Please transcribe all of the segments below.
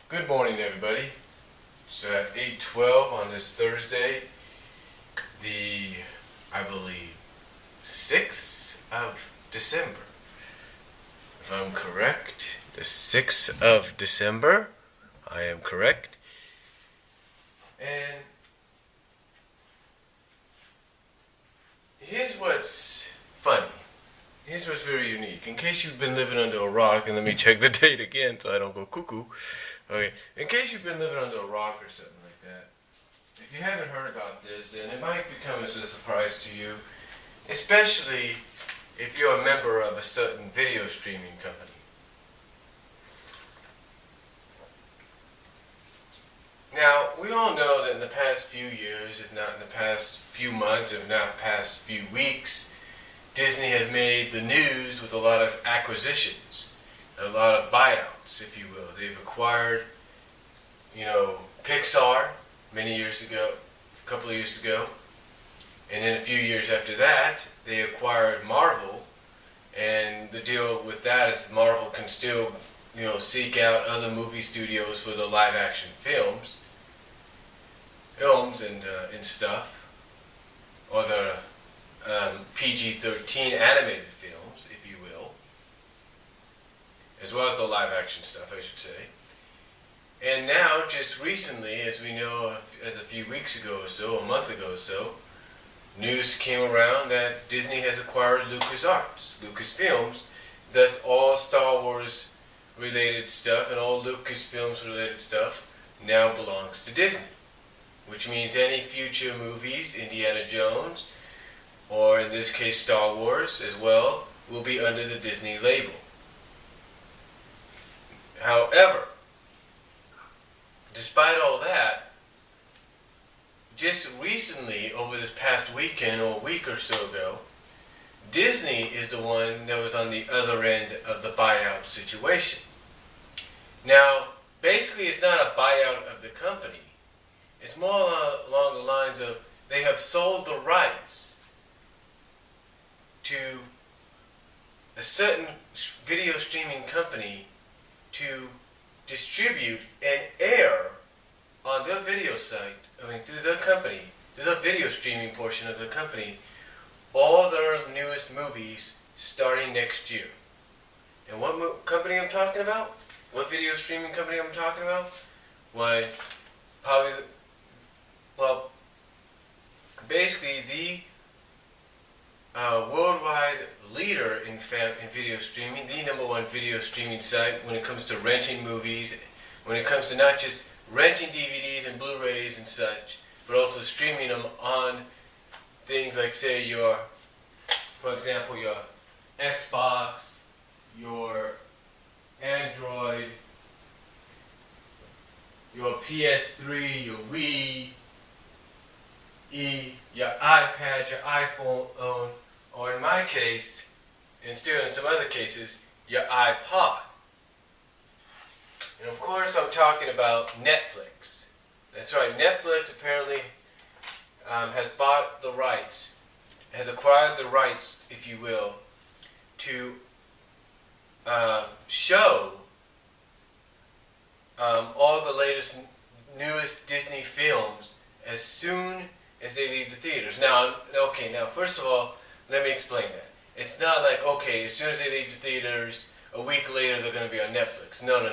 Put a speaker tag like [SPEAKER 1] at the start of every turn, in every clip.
[SPEAKER 1] Good morning, everybody. It's 8:12 on this Thursday, I believe, 6th of December. If I'm correct, the 6th of December, I am correct. And here's what's funny. Here's what's very unique. In case you've been living under a rock, and let me check the date again so I don't go cuckoo. Okay, in case you've been living under a rock or something like that, if you haven't heard about this, then it might become as a surprise to you, especially if you're a member of a certain video streaming company. Now, we all know that in the past few years, if not in the past few months, if not past few weeks, Disney has made the news with a lot of acquisitions, a lot of buyouts, if you will. They've acquired, Pixar many years ago, a couple of years ago, and then a few years after that, they acquired Marvel, and the deal with that is Marvel can still, seek out other movie studios for the live-action films and stuff, or the PG-13 animated films, if you will, as well as the live-action stuff, I should say. And now, just recently, as we know, as a few weeks ago or so, a month ago or so, news came around that Disney has acquired Lucasfilms, thus all Star Wars related stuff and all Lucasfilms related stuff now belongs to Disney, which means any future movies, Indiana Jones, or in this case Star Wars as well, will be under the Disney label. However, despite all that, just recently, over this past weekend or a week or so ago, Disney is the one that was on the other end of the buyout situation. Now, basically it's not a buyout of the company. It's more along the lines of they have sold the rights to a certain video streaming company to distribute and air on their video site, through their company, through the video streaming portion of the company, all their newest movies starting next year. And what company I'm talking about? What video streaming company I'm talking about? Why, basically the worldwide leader in video streaming, the number one video streaming site when it comes to renting movies, when it comes to not just renting DVDs and Blu-rays and such, but also streaming them on things like, say, for example, your Xbox, your Android, your PS3, your Wii, your iPad, your iPhone, or in my case, and still in some other cases, your iPod. And of course I'm talking about Netflix. That's right, Netflix apparently has bought the rights, has acquired the rights, if you will, to show all the newest Disney films as soon as they leave the theaters. Now, first of all, let me explain that. It's not like, as soon as they leave the theaters, a week later they're going to be on Netflix. No.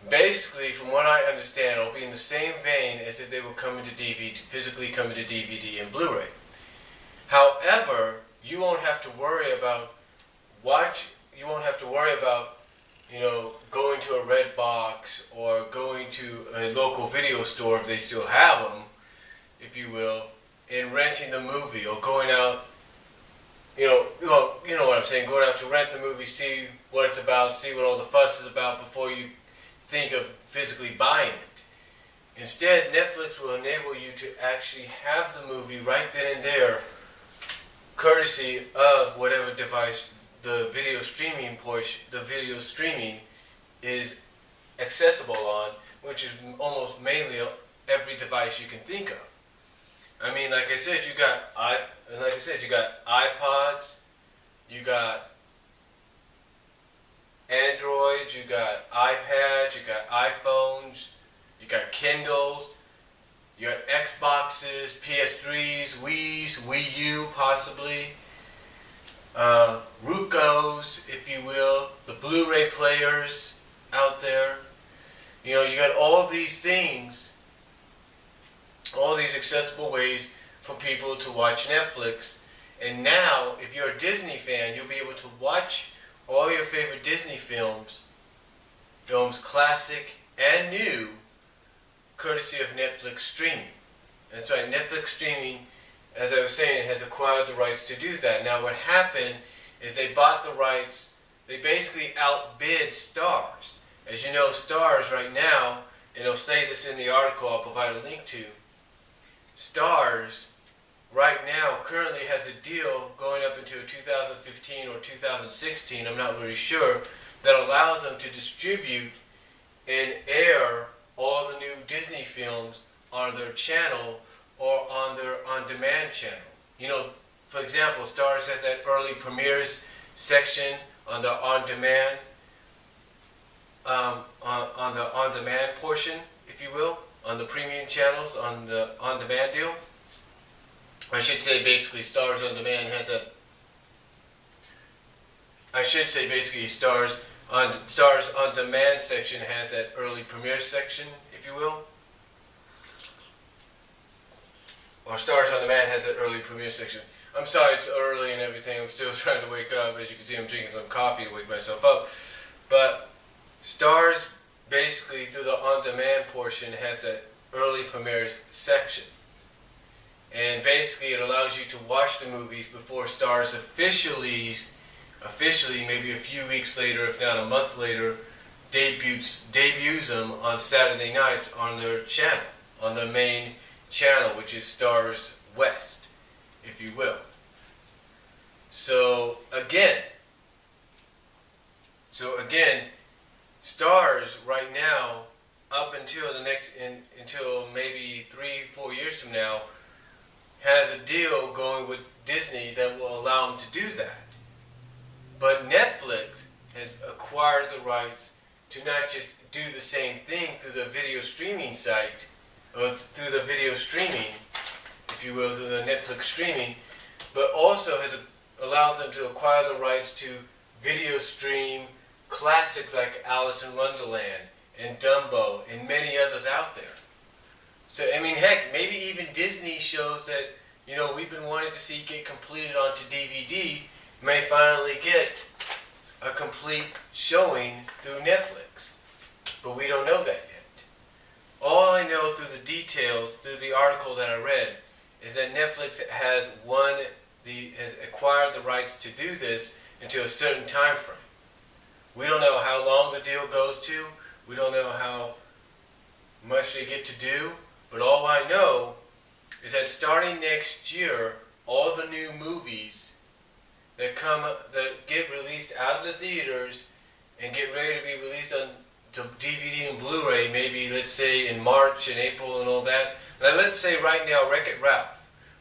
[SPEAKER 1] Basically, from what I understand, it'll be in the same vein as if they were coming to DVD, physically coming to DVD and Blu-ray. However, you won't have to worry about going to a red box or going to a local video store if they still have them, if you will, and renting the movie or going out, you know what I'm saying, going out to rent the movie, see what it's about, see what all the fuss is about before you think of physically buying it. Instead, Netflix will enable you to actually have the movie right then and there, courtesy of whatever device the video streaming is accessible on, which is almost mainly every device you can think of. Like I said, you got iPods, you got Androids, you got iPads, you got iPhones, you got Kindles, you got Xboxes, PS3s, Wii's, Wii U possibly, Rucos, if you will, the Blu-ray players out there. You know, you got all these things, all these accessible ways for people to watch Netflix. And now, if you're a Disney fan, you'll be able to watch all your favorite Disney films, classic and new, courtesy of Netflix streaming. That's right, Netflix streaming, as I was saying, has acquired the rights to do that. Now what happened is they bought the rights, they basically outbid Starz. As you know, Starz right now, and it'll say this in the article I'll provide a link to, Starz right now currently has a deal going up into 2015 or 2016, I'm not really sure, that allows them to distribute and air all the new Disney films on their channel or on their on-demand channel. You know, for example, Starz has that early premieres section on the on-demand on the on-demand portion, if you will, on the premium channels, on the on-demand deal. I should say basically Starz on Demand has a. I should say basically Starz on Demand section has that early premiere section, if you will. Or Starz on Demand has that early premiere section. I'm sorry it's early and everything. I'm still trying to wake up. As you can see, I'm drinking some coffee to wake myself up. But Starz basically through the on demand portion has that early premieres section. And basically it allows you to watch the movies before Starz officially, maybe a few weeks later, if not a month later, debuts them on Saturday nights on their channel, on their main channel, which is Starz West, if you will. So again, Starz right now, up until until maybe 3-4 years from now, has a deal going with Disney that will allow them to do that. But Netflix has acquired the rights to not just do the same thing through the video streaming site, or through the video streaming, if you will, through the Netflix streaming, but also has allowed them to acquire the rights to video stream classics like Alice in Wonderland and Dumbo and many others out there. So, I mean, heck, maybe even Disney shows that, you know, we've been wanting to see get completed onto DVD may finally get a complete showing through Netflix. But we don't know that yet. All I know through the details, through the article that I read, is that Netflix has acquired the rights to do this into a certain time frame. We don't know how long the deal goes to. We don't know how much they get to do. But all I know is that starting next year, all the new movies that get released out of the theaters and get ready to be released on to DVD and Blu-ray, maybe let's say in March and April and all that. Now let's say right now, Wreck-It Ralph.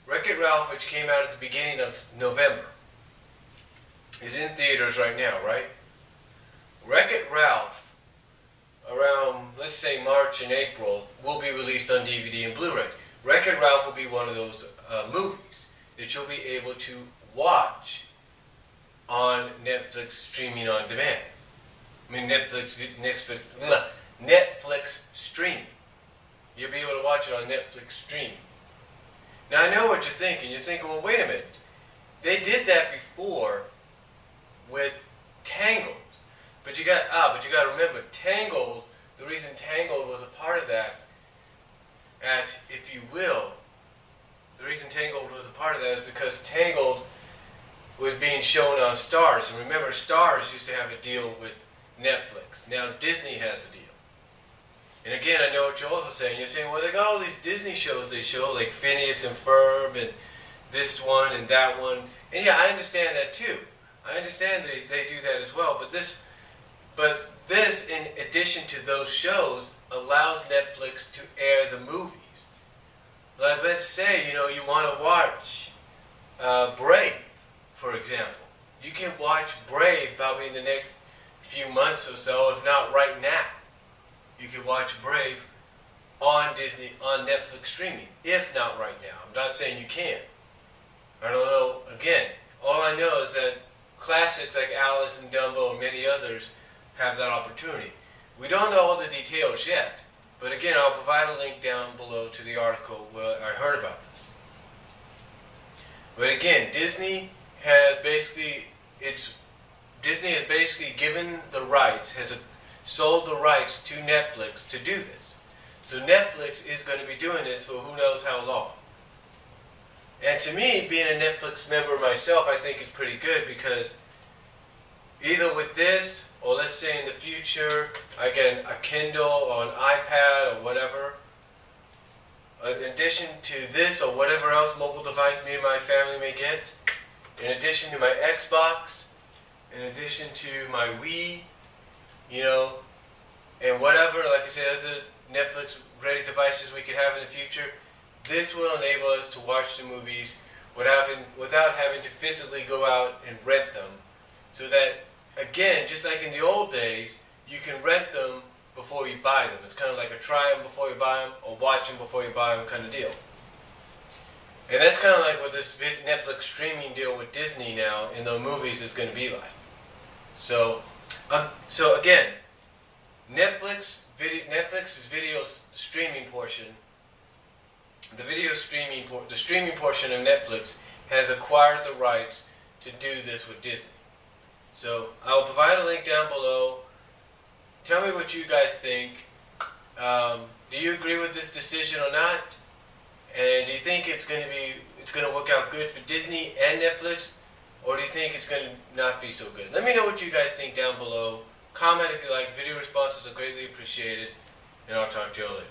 [SPEAKER 1] Wreck-It Ralph, which came out at the beginning of November, is in theaters right now, right? Wreck-It Ralph, around, let's say March and April, will be released on DVD and Blu-ray. Wreck-It Ralph will be one of those movies that you'll be able to watch on Netflix streaming on demand. I mean Netflix streaming. You'll be able to watch it on Netflix streaming. Now I know what you're thinking. You're thinking, well, wait a minute. They did that before with Tangled. But you got to remember, Tangled, the reason Tangled was a part of that, if you will, the reason Tangled was a part of that is because Tangled was being shown on Starz. And remember, Starz used to have a deal with Netflix. Now Disney has a deal. And again, I know what you're also saying. You're saying, well, they got all these Disney shows they show, like Phineas and Ferb and this one and that one. And yeah, I understand that too. I understand they do that as well. But this, in addition to those shows, allows Netflix to air the movies. Like, let's say, you want to watch Brave, for example. You can watch Brave probably in the next few months or so, if not right now. You can watch Brave on Disney, on Netflix streaming, if not right now. I'm not saying you can't. I don't know, again, all I know is that classics like Alice and Dumbo and many others have that opportunity. We don't know all the details yet, but again, I'll provide a link down below to the article where I heard about this. But again, Disney has basically given the rights, sold the rights to Netflix to do this. So Netflix is going to be doing this for who knows how long. And to me, being a Netflix member myself, I think is pretty good because either with this, or let's say in the future, I get a Kindle or an iPad or whatever, in addition to this or whatever else mobile device me and my family may get, in addition to my Xbox, in addition to my Wii, and whatever, like I said, other Netflix-ready devices we could have in the future, this will enable us to watch the movies without having to physically go out and rent them. So that, again, just like in the old days, you can rent them before you buy them. It's kind of like a try them before you buy them, or watch them before you buy them kind of deal. And that's kind of like what this Netflix streaming deal with Disney now in the movies is going to be like. So again, Netflix's video streaming portion, the streaming portion of Netflix has acquired the rights to do this with Disney. So I'll provide a link down below. Tell me what you guys think. Do you agree with this decision or not? And do you think it's going to work out good for Disney and Netflix, or do you think it's going to not be so good? Let me know what you guys think down below. Comment if you like. Video responses are greatly appreciated, and I'll talk to you all later.